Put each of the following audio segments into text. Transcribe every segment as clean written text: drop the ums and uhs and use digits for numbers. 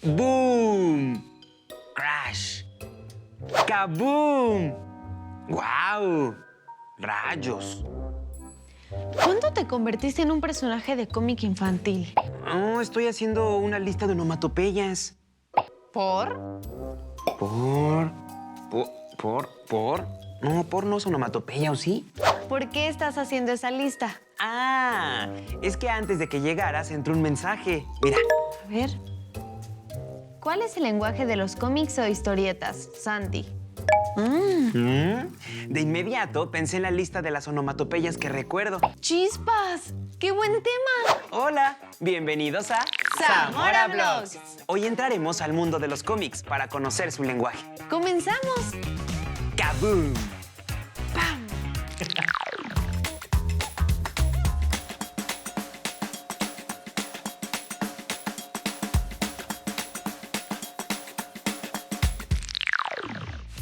¡Boom! ¡Crash! ¡Kaboom! ¡Guau! ¡Rayos! ¿Cuándo te convertiste en un personaje de cómic infantil? Oh, estoy haciendo una lista de onomatopeyas. ¿Por? ¿Por? No, por no es onomatopeya, ¿o sí? ¿Por qué estás haciendo esa lista? Ah, es que antes de que llegaras entró un mensaje. Mira. A ver. ¿Cuál es el lenguaje de los cómics o historietas, Santi? De inmediato pensé en la lista de las onomatopeyas que recuerdo. ¡Chispas! ¡Qué buen tema! Hola, bienvenidos a Zamora Blogs. Hoy entraremos al mundo de los cómics para conocer su lenguaje. ¡Comenzamos! ¡Kaboom! ¡Pam!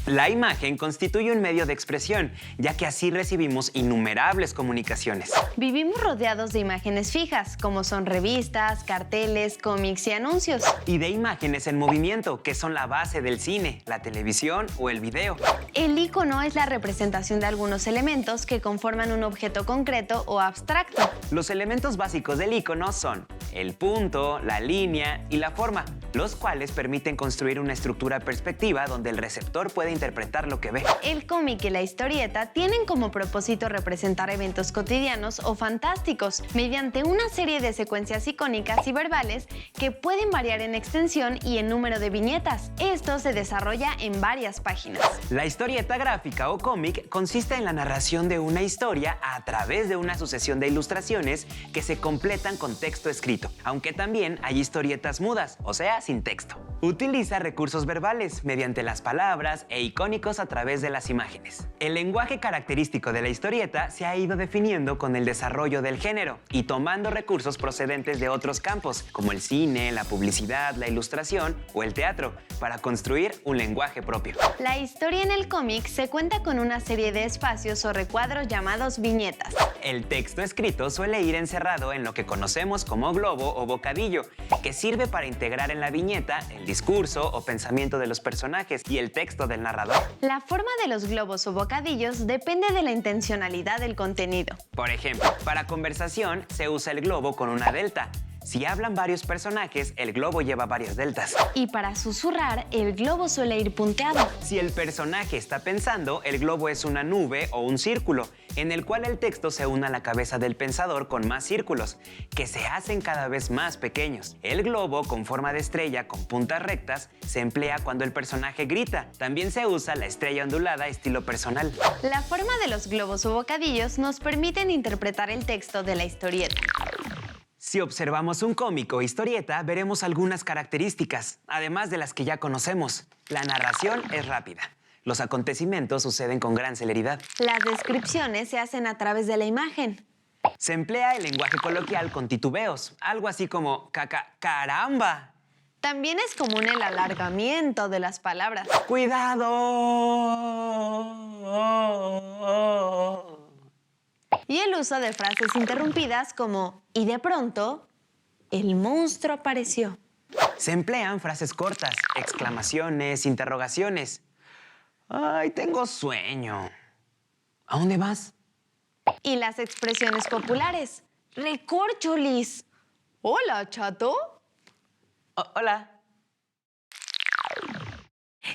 La imagen constituye un medio de expresión, ya que así recibimos innumerables comunicaciones. Vivimos rodeados de imágenes fijas, como son revistas, carteles, cómics y anuncios. Y de imágenes en movimiento, que son la base del cine, la televisión o el video. El icono es la representación de algunos elementos que conforman un objeto concreto o abstracto. Los elementos básicos del icono son el punto, la línea y la forma, los cuales permiten construir una estructura perspectiva donde el receptor puede interpretar lo que ve. El cómic y la historieta tienen como propósito representar eventos cotidianos o fantásticos mediante una serie de secuencias icónicas y verbales que pueden variar en extensión y en número de viñetas. Esto se desarrolla en varias páginas. La historieta gráfica o cómic consiste en la narración de una historia a través de una sucesión de ilustraciones que se completan con texto escrito, aunque también hay historietas mudas, o sea, sin texto. Utiliza recursos verbales mediante las palabras e icónicos a través de las imágenes. El lenguaje característico de la historieta se ha ido definiendo con el desarrollo del género y tomando recursos procedentes de otros campos, como el cine, la publicidad, la ilustración o el teatro, para construir un lenguaje propio. La historia en el cómic se cuenta con una serie de espacios o recuadros llamados viñetas. El texto escrito suele ir encerrado en lo que conocemos como globo o bocadillo, que sirve para integrar en la viñeta el discurso o pensamiento de los personajes y el texto del narrador. La forma de los globos o bocadillos depende de la intencionalidad del contenido. Por ejemplo, para conversación se usa el globo con una delta. Si hablan varios personajes, el globo lleva varias deltas. Y para susurrar, el globo suele ir punteado. Si el personaje está pensando, el globo es una nube o un círculo, en el cual el texto se une a la cabeza del pensador con más círculos, que se hacen cada vez más pequeños. El globo, con forma de estrella con puntas rectas, se emplea cuando el personaje grita. También se usa la estrella ondulada estilo personal. La forma de los globos o bocadillos nos permiten interpretar el texto de la historieta. Si observamos un cómic o historieta, veremos algunas características, además de las que ya conocemos. La narración es rápida. Los acontecimientos suceden con gran celeridad. Las descripciones se hacen a través de la imagen. Se emplea el lenguaje coloquial con titubeos, algo así como caramba. También es común el alargamiento de las palabras. ¡Cuidado! Y el uso de frases interrumpidas como y de pronto, el monstruo apareció. Se emplean frases cortas, exclamaciones, interrogaciones. ¡Ay, tengo sueño! ¿A dónde vas? Y las expresiones populares. ¡Recorcholis! ¡Hola, chato! Hola.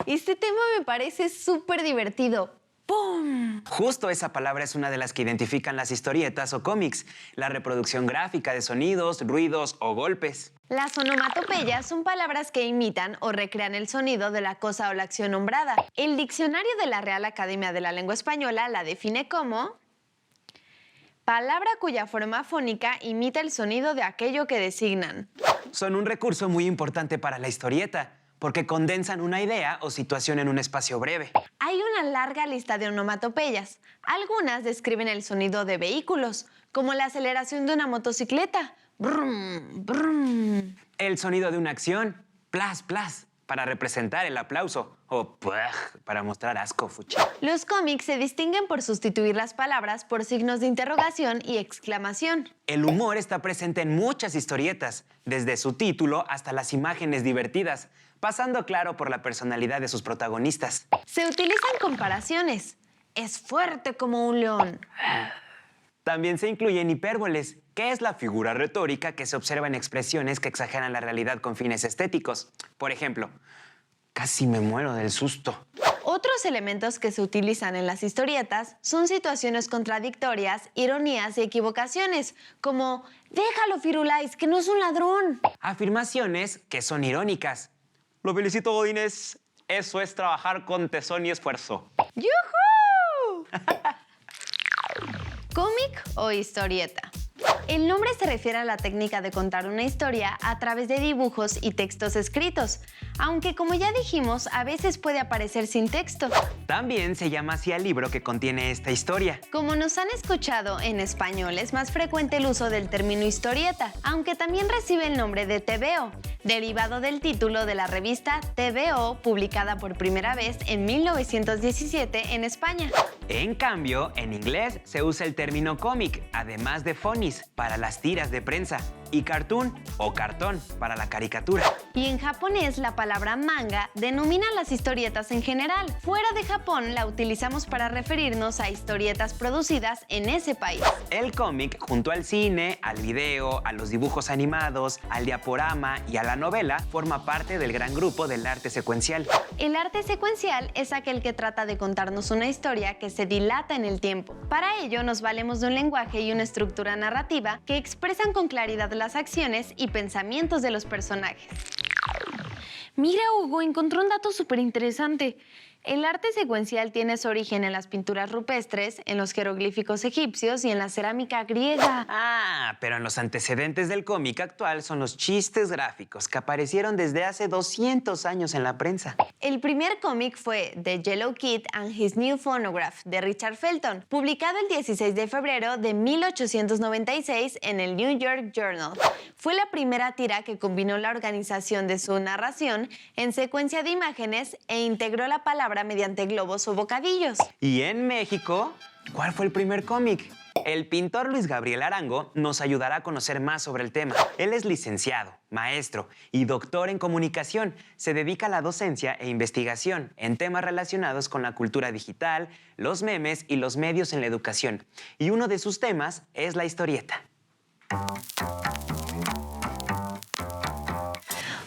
Este tema me parece súper divertido. ¡Pum! Justo esa palabra es una de las que identifican las historietas o cómics, la reproducción gráfica de sonidos, ruidos o golpes. Las onomatopeyas son palabras que imitan o recrean el sonido de la cosa o la acción nombrada. El diccionario de la Real Academia de la Lengua Española la define como palabra cuya forma fónica imita el sonido de aquello que designan. Son un recurso muy importante para la historieta, porque condensan una idea o situación en un espacio breve. Hay una larga lista de onomatopeyas. Algunas describen el sonido de vehículos, como la aceleración de una motocicleta. Brum, brum. El sonido de una acción, plas, plas, para representar el aplauso o para mostrar asco, fucha. Los cómics se distinguen por sustituir las palabras por signos de interrogación y exclamación. El humor está presente en muchas historietas, desde su título hasta las imágenes divertidas, pasando claro por la personalidad de sus protagonistas. Se utilizan comparaciones. Es fuerte como un león. También se incluyen hipérboles, que es la figura retórica que se observa en expresiones que exageran la realidad con fines estéticos. Por ejemplo, casi me muero del susto. Otros elementos que se utilizan en las historietas son situaciones contradictorias, ironías y equivocaciones, como «Déjalo, Firulais, que no es un ladrón». Afirmaciones que son irónicas. Lo felicito, Godínez. Eso es trabajar con tesón y esfuerzo. ¡Yujú! ¿Cómic o historieta? El nombre se refiere a la técnica de contar una historia a través de dibujos y textos escritos, aunque como ya dijimos, a veces puede aparecer sin texto. También se llama así al libro que contiene esta historia. Como nos han escuchado, en español es más frecuente el uso del término historieta, aunque también recibe el nombre de TVO, derivado del título de la revista TVO, publicada por primera vez en 1917 en España. En cambio, en inglés se usa el término cómic, además de funnies, para las tiras de prensa, y cartoon o cartón para la caricatura. Y en japonés la palabra manga denomina las historietas en general. Fuera de Japón la utilizamos para referirnos a historietas producidas en ese país. El cómic, junto al cine, al video, a los dibujos animados, al diaporama y a la novela, forma parte del gran grupo del arte secuencial. El arte secuencial es aquel que trata de contarnos una historia que se dilata en el tiempo. Para ello nos valemos de un lenguaje y una estructura narrativa que expresan con claridad las acciones y pensamientos de los personajes. Mira, Hugo, encontré un dato súper interesante. El arte secuencial tiene su origen en las pinturas rupestres, en los jeroglíficos egipcios y en la cerámica griega. Ah, pero en los antecedentes del cómic actual son los chistes gráficos que aparecieron desde hace 200 años en la prensa. El primer cómic fue The Yellow Kid and His New Phonograph, de Richard Felton, publicado el 16 de febrero de 1896 en el New York Journal. Fue la primera tira que combinó la organización de su narración en secuencia de imágenes e integró la palabra mediante globos o bocadillos. Y en México, ¿cuál fue el primer cómic? El pintor Luis Gabriel Arango nos ayudará a conocer más sobre el tema. Él es licenciado, maestro y doctor en comunicación. Se dedica a la docencia e investigación en temas relacionados con la cultura digital, los memes y los medios en la educación. Y uno de sus temas es la historieta.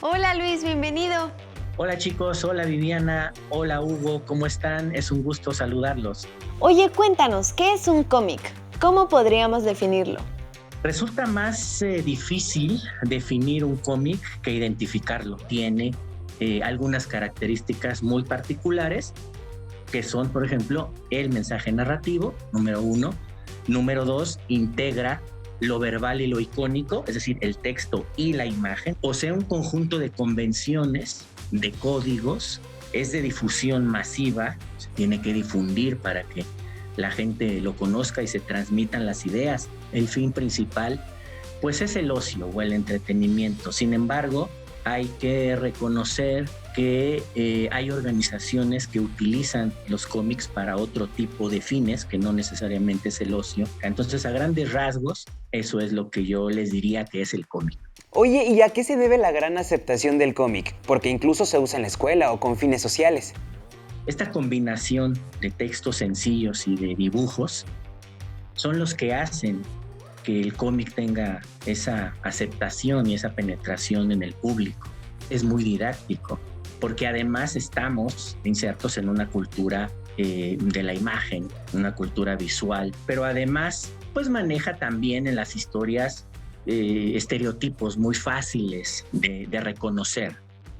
Hola Luis, bienvenido. Hola chicos, hola Viviana, hola Hugo, ¿cómo están? Es un gusto saludarlos. Oye, cuéntanos, ¿qué es un cómic? ¿Cómo podríamos definirlo? Resulta más difícil definir un cómic que identificarlo. Tiene algunas características muy particulares, que son, por ejemplo, el mensaje narrativo, número 1. Número 2, integra lo verbal y lo icónico, es decir, el texto y la imagen. O sea, un conjunto de convenciones, de códigos, es de difusión masiva, se tiene que difundir para que la gente lo conozca y se transmitan las ideas. El fin principal, pues, es el ocio o el entretenimiento. Sin embargo, hay que reconocer que hay organizaciones que utilizan los cómics para otro tipo de fines, que no necesariamente es el ocio. Entonces, a grandes rasgos, eso es lo que yo les diría que es el cómic. Oye, ¿y a qué se debe la gran aceptación del cómic? Porque incluso se usa en la escuela o con fines sociales. Esta combinación de textos sencillos y de dibujos son los que hacen que el cómic tenga esa aceptación y esa penetración en el público. Es muy didáctico, porque además estamos insertos en una cultura de la imagen, una cultura visual, pero además pues maneja también en las historias estereotipos muy fáciles de reconocer.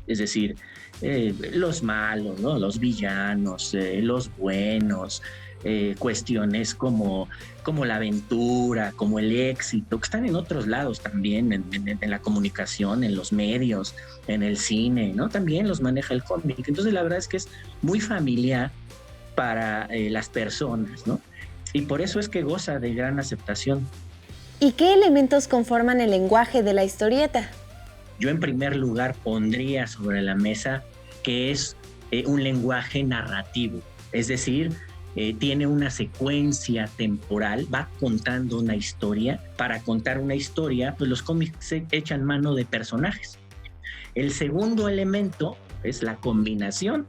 Es decir, los malos, ¿no? Los villanos, los buenos, cuestiones como la aventura, como el éxito, que están en otros lados también, en la comunicación, en los medios, en el cine, ¿no? También los maneja el cómic. Entonces la verdad es que es muy familiar para las personas, ¿no? Y por eso es que goza de gran aceptación. ¿Y qué elementos conforman el lenguaje de la historieta? Yo en primer lugar pondría sobre la mesa que es un lenguaje narrativo, es decir, tiene una secuencia temporal, va contando una historia. Para contar una historia, pues los cómics se echan mano de personajes. El segundo elemento es la combinación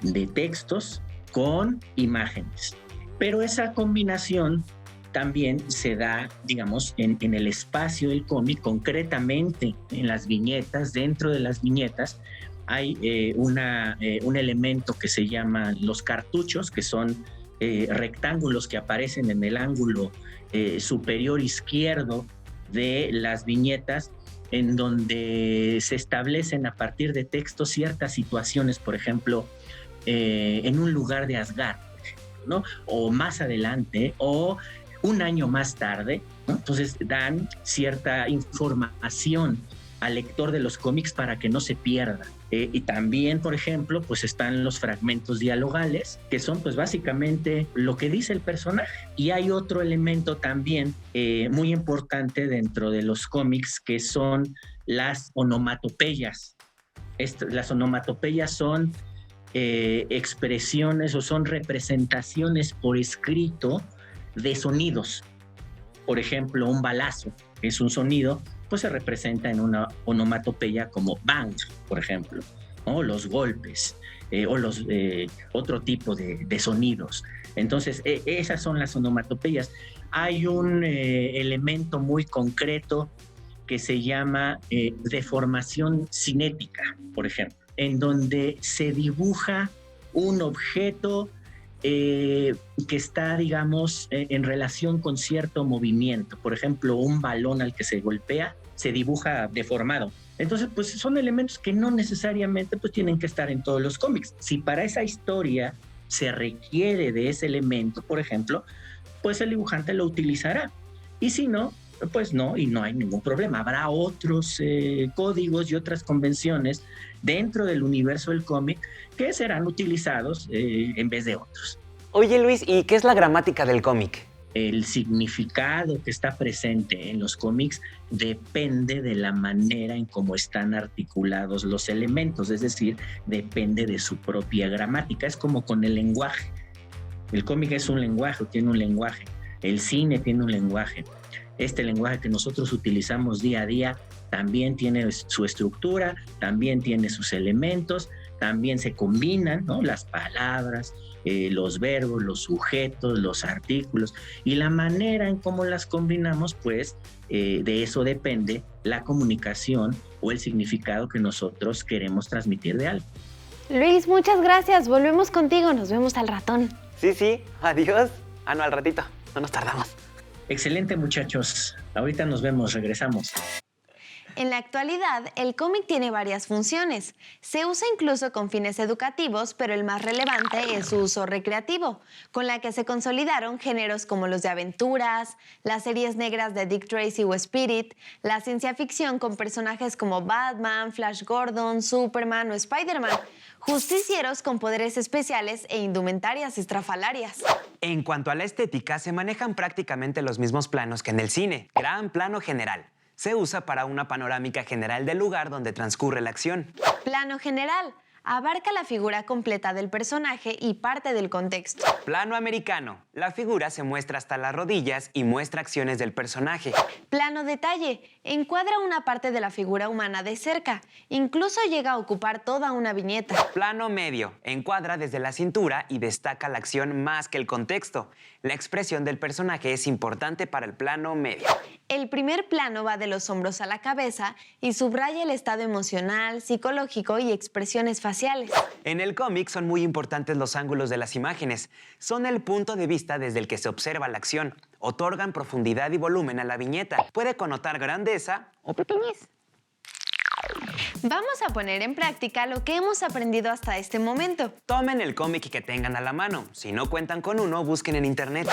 de textos con imágenes. Pero esa combinación también se da, digamos, en el espacio del cómic, concretamente en las viñetas. Dentro de las viñetas hay un elemento que se llama los cartuchos, que son rectángulos que aparecen en el ángulo superior izquierdo de las viñetas, en donde se establecen a partir de textos ciertas situaciones, por ejemplo, en un lugar de Asgard, ¿no? O más adelante, o un año más tarde, ¿no? Entonces dan cierta información al lector de los cómics para que no se pierda. Y también, por ejemplo, pues están los fragmentos dialogales, que son pues básicamente lo que dice el personaje. Y hay otro elemento también muy importante dentro de los cómics, que son las onomatopeyas. Las onomatopeyas son expresiones o son representaciones por escrito de sonidos. Por ejemplo, un balazo es un sonido, pues se representa en una onomatopeya como bang, por ejemplo, ¿no? Los golpes o otro tipo de sonidos. Entonces, esas son las onomatopeyas. Hay un elemento muy concreto que se llama deformación cinética, por ejemplo, en donde se dibuja un objeto que está, digamos, en relación con cierto movimiento. Por ejemplo, un balón al que se golpea se dibuja deformado. Entonces, pues son elementos que no necesariamente pues, tienen que estar en todos los cómics. Si para esa historia se requiere de ese elemento, por ejemplo, pues el dibujante lo utilizará. Y si no, pues no, y no hay ningún problema. Habrá otros códigos y otras convenciones dentro del universo del cómic que serán utilizados en vez de otros. Oye, Luis, ¿y qué es la gramática del cómic? El significado que está presente en los cómics depende de la manera en cómo están articulados los elementos, es decir, depende de su propia gramática. Es como con el lenguaje. El cómic es un lenguaje, tiene un lenguaje. El cine tiene un lenguaje. Este lenguaje que nosotros utilizamos día a día también tiene su estructura, también tiene sus elementos, también se combinan, ¿no? Las palabras, los verbos, los sujetos, los artículos, y la manera en cómo las combinamos, pues de eso depende la comunicación o el significado que nosotros queremos transmitir de algo. Luis, muchas gracias. Volvemos contigo. Nos vemos al ratón. Sí, adiós. No, al ratito. No nos tardamos. Excelente, muchachos. Ahorita nos vemos, regresamos. En la actualidad, el cómic tiene varias funciones. Se usa incluso con fines educativos, pero el más relevante es su uso recreativo, con la que se consolidaron géneros como los de aventuras, las series negras de Dick Tracy o Spirit, la ciencia ficción con personajes como Batman, Flash Gordon, Superman o Spider-Man, justicieros con poderes especiales e indumentarias estrafalarias. En cuanto a la estética, se manejan prácticamente los mismos planos que en el cine. Gran plano general. Se usa para una panorámica general del lugar donde transcurre la acción. Plano general. Abarca la figura completa del personaje y parte del contexto. Plano americano. La figura se muestra hasta las rodillas y muestra acciones del personaje. Plano detalle. Encuadra una parte de la figura humana de cerca. Incluso llega a ocupar toda una viñeta. Plano medio. Encuadra desde la cintura y destaca la acción más que el contexto. La expresión del personaje es importante para el plano medio. El primer plano va de los hombros a la cabeza y subraya el estado emocional, psicológico y expresiones faciales. En el cómic son muy importantes los ángulos de las imágenes. Son el punto de vista desde el que se observa la acción. Otorgan profundidad y volumen a la viñeta. Puede connotar grandeza o pequeñez. Vamos a poner en práctica lo que hemos aprendido hasta este momento. Tomen el cómic que tengan a la mano. Si no cuentan con uno, busquen en internet.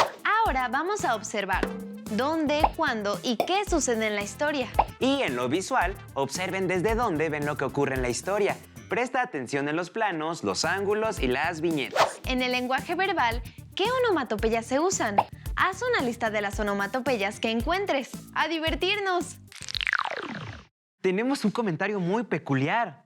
Ahora vamos a observar dónde, cuándo y qué sucede en la historia. Y en lo visual, observen desde dónde ven lo que ocurre en la historia. Presta atención en los planos, los ángulos y las viñetas. En el lenguaje verbal, ¿qué onomatopeyas se usan? Haz una lista de las onomatopeyas que encuentres. ¡A divertirnos! Tenemos un comentario muy peculiar.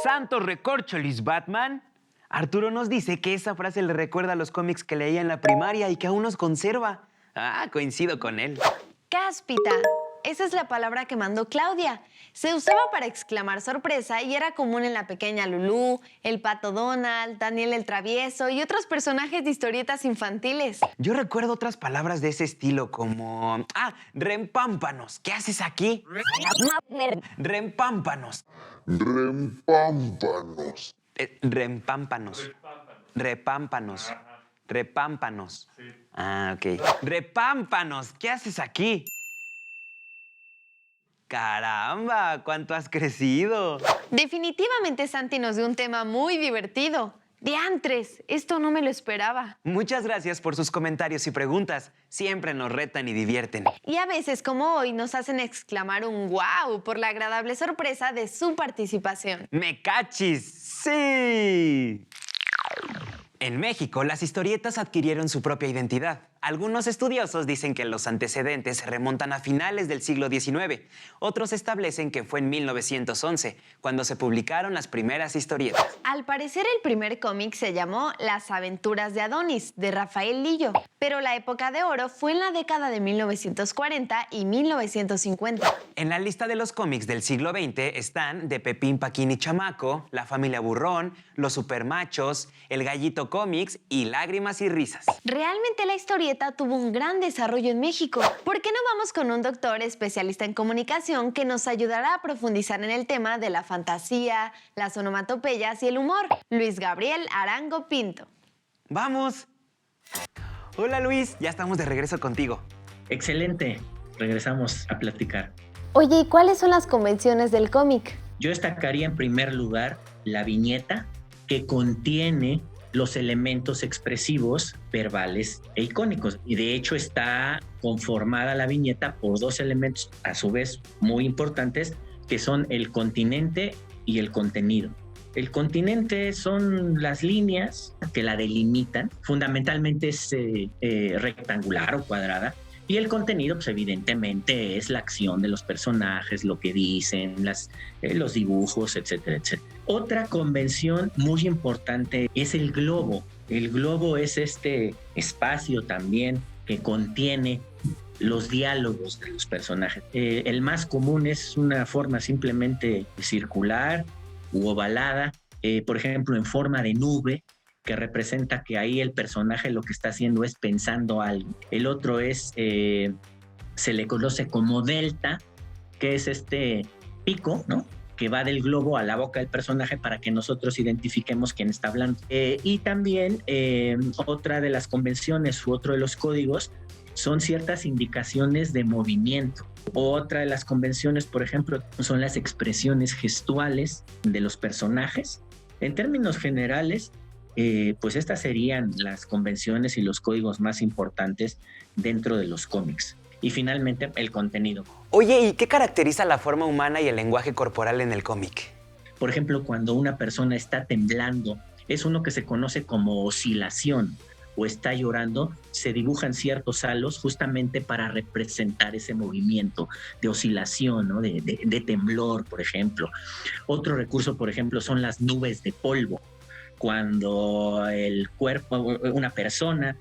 Santos recorcholis, Batman. Arturo nos dice que esa frase le recuerda a los cómics que leía en la primaria y que aún nos conserva. Ah, coincido con él. Cáspita. Esa es la palabra que mandó Claudia. Se usaba para exclamar sorpresa y era común en la pequeña Lulú, el Pato Donald, Daniel el Travieso y otros personajes de historietas infantiles. Yo recuerdo otras palabras de ese estilo como... rempámpanos. ¿Qué haces aquí? Rempámpanos. Rempámpanos. Rempámpanos. Repámpanos. Repámpanos. Sí. Ah, ok. Repámpanos. ¿Qué haces aquí? ¡Caramba! ¡Cuánto has crecido! Definitivamente Santi nos dio un tema muy divertido. ¡Diantres! Esto no me lo esperaba. Muchas gracias por sus comentarios y preguntas. Siempre nos retan y divierten. Y a veces, como hoy, nos hacen exclamar un ¡wow! Por la agradable sorpresa de su participación. ¡Me cachis! ¡Sí! En México, las historietas adquirieron su propia identidad. Algunos estudiosos dicen que los antecedentes se remontan a finales del siglo XIX. Otros establecen que fue en 1911, cuando se publicaron las primeras historietas. Al parecer, el primer cómic se llamó Las aventuras de Adonis, de Rafael Lillo. Pero la época de oro fue en la década de 1940 y 1950. En la lista de los cómics del siglo XX están De Pepín, Paquín y Chamaco, La familia Burrón, Los Supermachos, El Gallito Cómics y Lágrimas y Risas. Realmente la historieta tuvo un gran desarrollo en México. ¿Por qué no vamos con un doctor especialista en comunicación que nos ayudará a profundizar en el tema de la fantasía, las onomatopeyas y el humor? Luis Gabriel Arango Pinto. ¡Vamos! Hola Luis, ya estamos de regreso contigo. Excelente, regresamos a platicar. Oye, ¿y cuáles son las convenciones del cómic? Yo destacaría en primer lugar la viñeta, que contiene los elementos expresivos, verbales e icónicos. Y de hecho está conformada la viñeta por dos elementos a su vez muy importantes, que son el continente y el contenido. El continente son las líneas que la delimitan, fundamentalmente es rectangular o cuadrada, y el contenido, pues evidentemente, es la acción de los personajes, lo que dicen, los dibujos, etcétera, etcétera. Otra convención muy importante es el globo. El globo es este espacio también que contiene los diálogos de los personajes. El más común es una forma simplemente circular u ovalada, por ejemplo, en forma de nube, que representa que ahí el personaje lo que está haciendo es pensando algo. El otro es, se le conoce como delta, que es este pico, ¿no?, que va del globo a la boca del personaje para que nosotros identifiquemos quién está hablando. Y también otra de las convenciones u otro de los códigos son ciertas indicaciones de movimiento. Otra de las convenciones, por ejemplo, son las expresiones gestuales de los personajes. En términos generales, pues estas serían las convenciones y los códigos más importantes dentro de los cómics. Y finalmente, el contenido. Oye, ¿y qué caracteriza la forma humana y el lenguaje corporal en el cómic? Por ejemplo, cuando una persona está temblando, es uno que se conoce como oscilación, o está llorando, se dibujan ciertos halos justamente para representar ese movimiento de oscilación, ¿no?, de temblor, por ejemplo. Otro recurso, por ejemplo, son las nubes de polvo. Cuando el cuerpo, una persona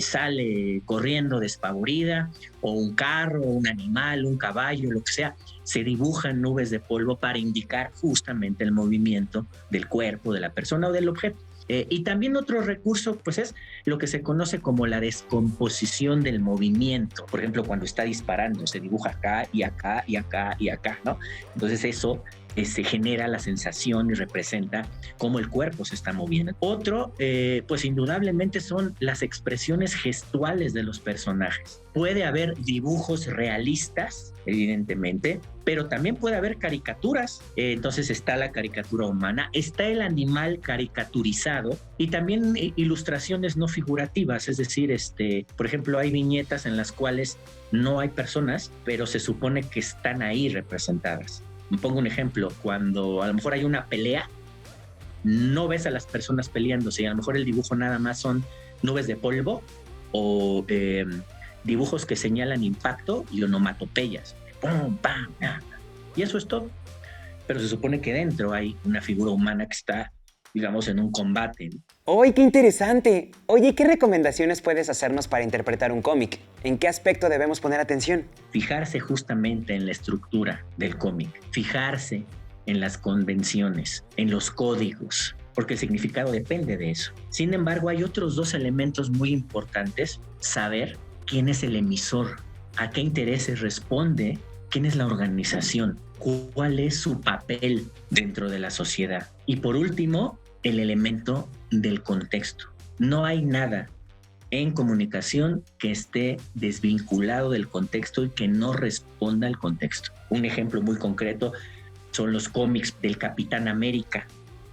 sale corriendo despavorida, o un carro, un animal, un caballo, lo que sea, se dibujan nubes de polvo para indicar justamente el movimiento del cuerpo, de la persona o del objeto. Y también otro recurso, pues, es lo que se conoce como la descomposición del movimiento. Por ejemplo, cuando está disparando, se dibuja acá y acá y acá y acá, ¿no? Entonces eso se genera la sensación y representa cómo el cuerpo se está moviendo. Otro, pues indudablemente son las expresiones gestuales de los personajes. Puede haber dibujos realistas, evidentemente, pero también puede haber caricaturas. Entonces está la caricatura humana, está el animal caricaturizado y también ilustraciones no figurativas, es decir, por ejemplo, hay viñetas en las cuales no hay personas, pero se supone que están ahí representadas. Pongo un ejemplo, cuando a lo mejor hay una pelea, no ves a las personas peleándose y a lo mejor el dibujo nada más son nubes de polvo o dibujos que señalan impacto y onomatopeyas. ¡Pum, pam! Y eso es todo. pero se supone que dentro hay una figura humana que está, digamos, en un combate, ¿no? ¡Oye, qué interesante! Oye, ¿qué recomendaciones puedes hacernos para interpretar un cómic? ¿En qué aspecto debemos poner atención? Fijarse justamente en la estructura del cómic, fijarse en las convenciones, en los códigos, porque el significado depende de eso. Sin embargo, hay otros dos elementos muy importantes: saber quién es el emisor, a qué intereses responde, quién es la organización, cuál es su papel dentro de la sociedad. Y por último, el elemento del contexto. No hay nada en comunicación que esté desvinculado del contexto y que no responda al contexto. Un ejemplo muy concreto son los cómics del Capitán América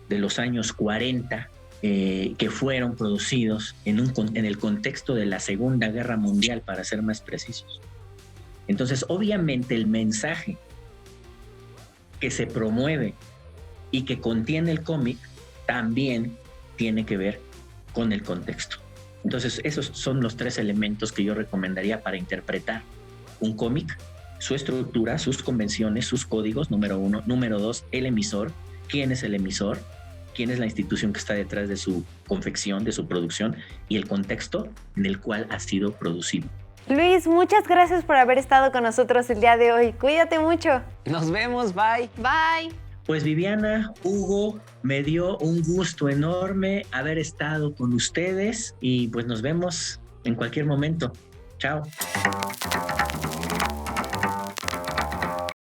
de los años 40, que fueron producidos en el contexto de la Segunda Guerra Mundial, para ser más precisos. Entonces, obviamente, el mensaje que se promueve y que contiene el cómic también tiene que ver con el contexto. Entonces, esos son los tres elementos que yo recomendaría para interpretar un cómic: su estructura, sus convenciones, sus códigos, número uno. Número dos, el emisor. ¿Quién es el emisor? ¿Quién es la institución que está detrás de su confección, de su producción? Y el contexto en el cual ha sido producido. Luis, muchas gracias por haber estado con nosotros el día de hoy. Cuídate mucho. Nos vemos, bye. Bye. Pues Viviana, Hugo, me dio un gusto enorme haber estado con ustedes y pues nos vemos en cualquier momento. Chao.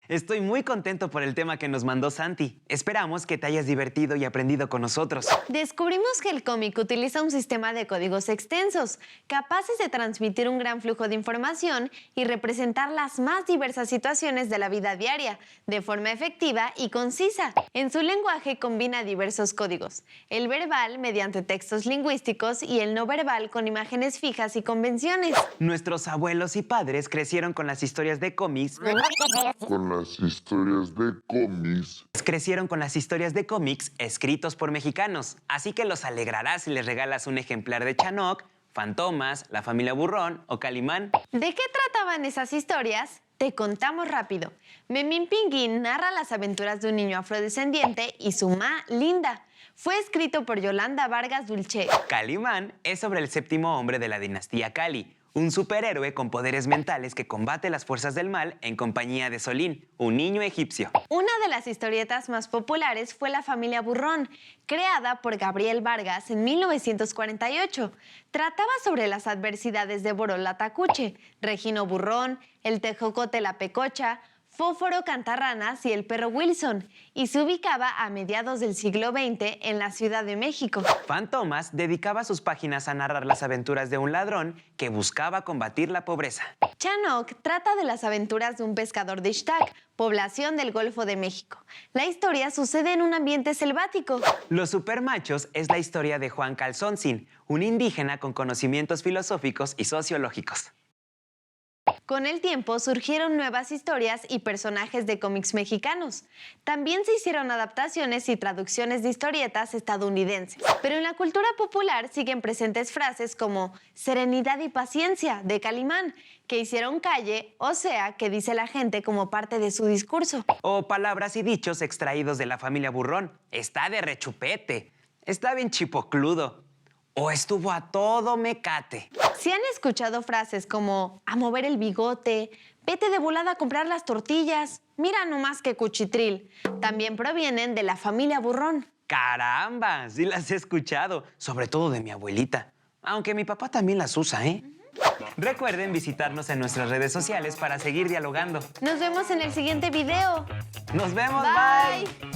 Estoy muy contento por el tema que nos mandó Santi. Esperamos que te hayas divertido y aprendido con nosotros. Descubrimos que el cómic utiliza un sistema de códigos extensos, capaces de transmitir un gran flujo de información y representar las más diversas situaciones de la vida diaria, de forma efectiva y concisa. En su lenguaje combina diversos códigos: el verbal mediante textos lingüísticos y el no verbal con imágenes fijas y convenciones. Nuestros abuelos y padres crecieron con las historias de cómics. Crecieron con las historias de cómics escritos por mexicanos, así que los alegrarás si les regalas un ejemplar de Chanoc, Fantomas, La Familia Burrón o Calimán. ¿De qué trataban esas historias? Te contamos rápido. Memín Pinguín narra las aventuras de un niño afrodescendiente y su ma, Linda. Fue escrito por Yolanda Vargas Dulce. Calimán es sobre el séptimo hombre de la dinastía Cali, un superhéroe con poderes mentales que combate las fuerzas del mal en compañía de Solín, un niño egipcio. Una de las historietas más populares fue La Familia Burrón, creada por Gabriel Vargas en 1948. Trataba sobre las adversidades de Boró la Tacuche, Regino Burrón, el Tejocote la Pecocha, Fósforo Cantarranas y el perro Wilson, y se ubicaba a mediados del siglo XX en la Ciudad de México. Fantomas dedicaba sus páginas a narrar las aventuras de un ladrón que buscaba combatir la pobreza. Chanoc trata de las aventuras de un pescador de Ixtac, población del Golfo de México. La historia sucede en un ambiente selvático. Los supermachos es la historia de Juan Calzoncín, un indígena con conocimientos filosóficos y sociológicos. Con el tiempo surgieron nuevas historias y personajes de cómics mexicanos. También se hicieron adaptaciones y traducciones de historietas estadounidenses. Pero en la cultura popular siguen presentes frases como serenidad y paciencia de Calimán, que hicieron calle, o sea, que dice la gente como parte de su discurso. O palabras y dichos extraídos de La Familia Burrón. Está de rechupete. Está bien chipocludo. O estuvo a todo mecate. Si han escuchado frases como a mover el bigote, vete de volada a comprar las tortillas, mira nomás qué cuchitril, también provienen de La Familia Burrón. ¡Caramba! Sí las he escuchado, sobre todo de mi abuelita. Aunque mi papá también las usa, ¿eh? Recuerden visitarnos en nuestras redes sociales para seguir dialogando. Nos vemos en el siguiente video. ¡Nos vemos! Bye. Bye.